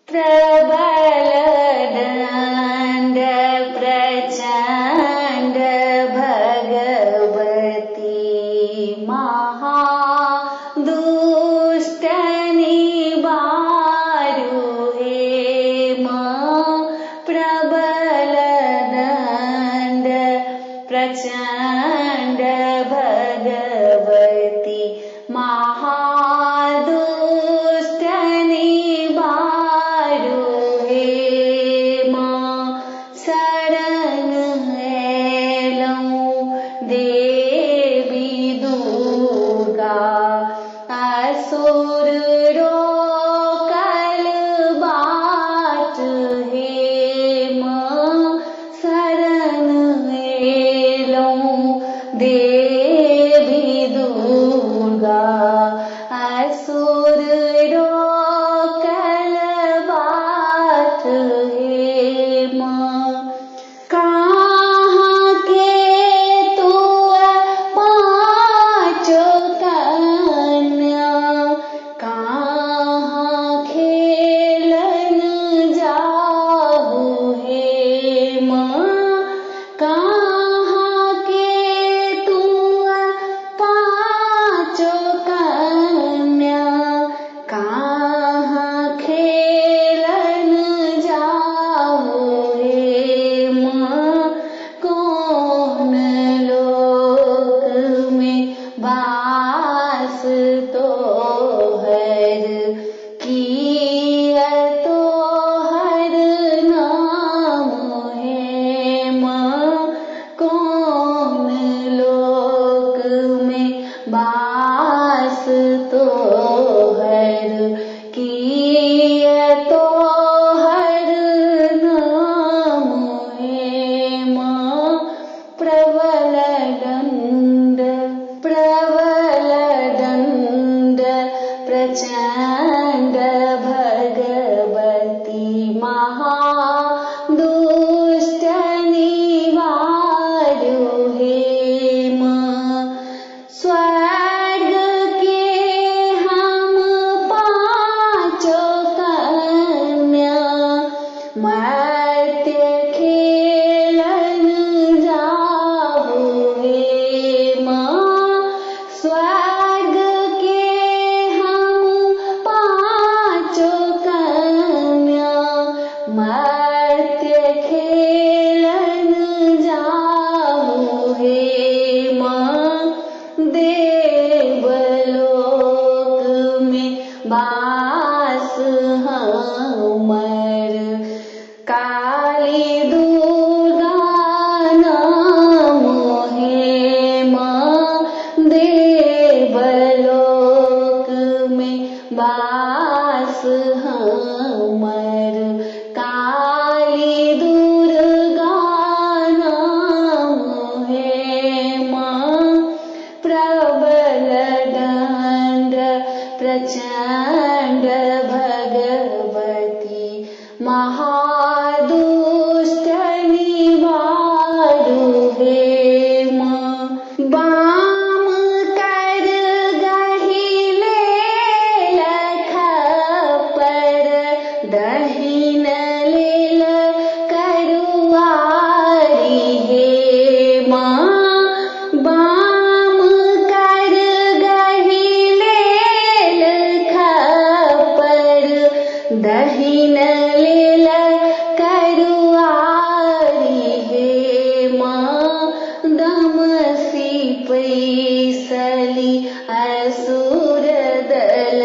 प्रबल दंड प्रचंड भगवती महादुष्ट निवारु हेम प्रबल दंड प्रचंड भगवती महादुष्ट निवारु हेम शरण एलौं देवी दुर्गा असुर रोकल बाट हेम शरण एलौं देवी दुर्गा असुर रोकल बाट हेम कहाँ के तू पाँचो कन्या कहाँ खेलन जाहु हेम कहाँ के तू पाँचो कन्या कहाँ खेलन जाहु हेम कौन लोक में वास तोहर किया तोहर नाम हेम कौन लोक में वास तोहर किया तोहर नाम हेम प्रबल दंड प्रचंड भगवती महादुष्ट निवारु हेम स्वर्ग के हम पाँचो कन्या मर्त्य खेलन जाहु हेम स्वर्ग के हम पाँचो कन्या मर्त्य खेलन जाहु हेम देवलोक में वास हमर काली दुर्गा नाम हेम देवलोक में वास हमर काली दुर्गा नाम हेम प्रबल दंड प्रचंड भगवती महादुष्ट निवारु हेम बाम कर गहिले लखपर दहिन लेल करुआरी हेम बाम कर गहिले लखपर दहिन लेल करुआरी हेम दमसी पैसली असुर दल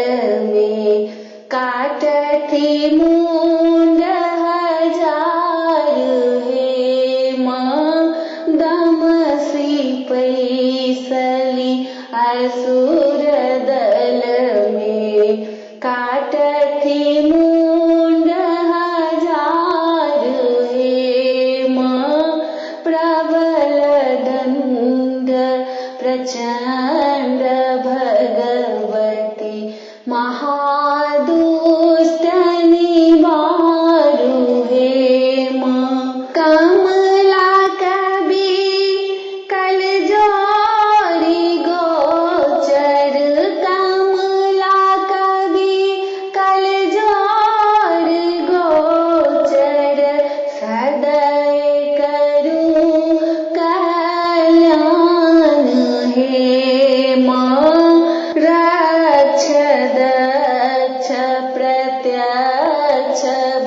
में काटथी मुंड हजार हेम दमसी पैसली असुर दल में काटथी मुंड हजार हेम प्रबल दंड प्रचंड भगवती महादुष्ट निवारु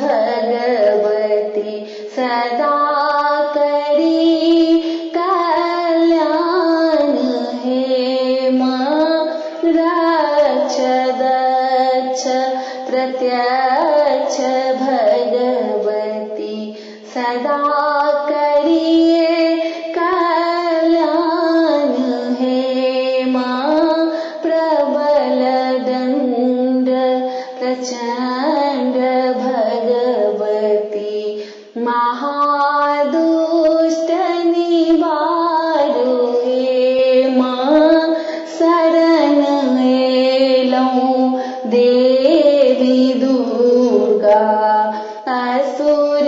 भगवती सदा करी कल्याण हे मां रक्ष दक्ष प्रत्यक्ष भगवती सदा करिए कल्याण हे मां प्रबल दंड प्रचंड भगवती महादुष्ट निवारो हे मां शरण एलौं देवी दुर्गा असुर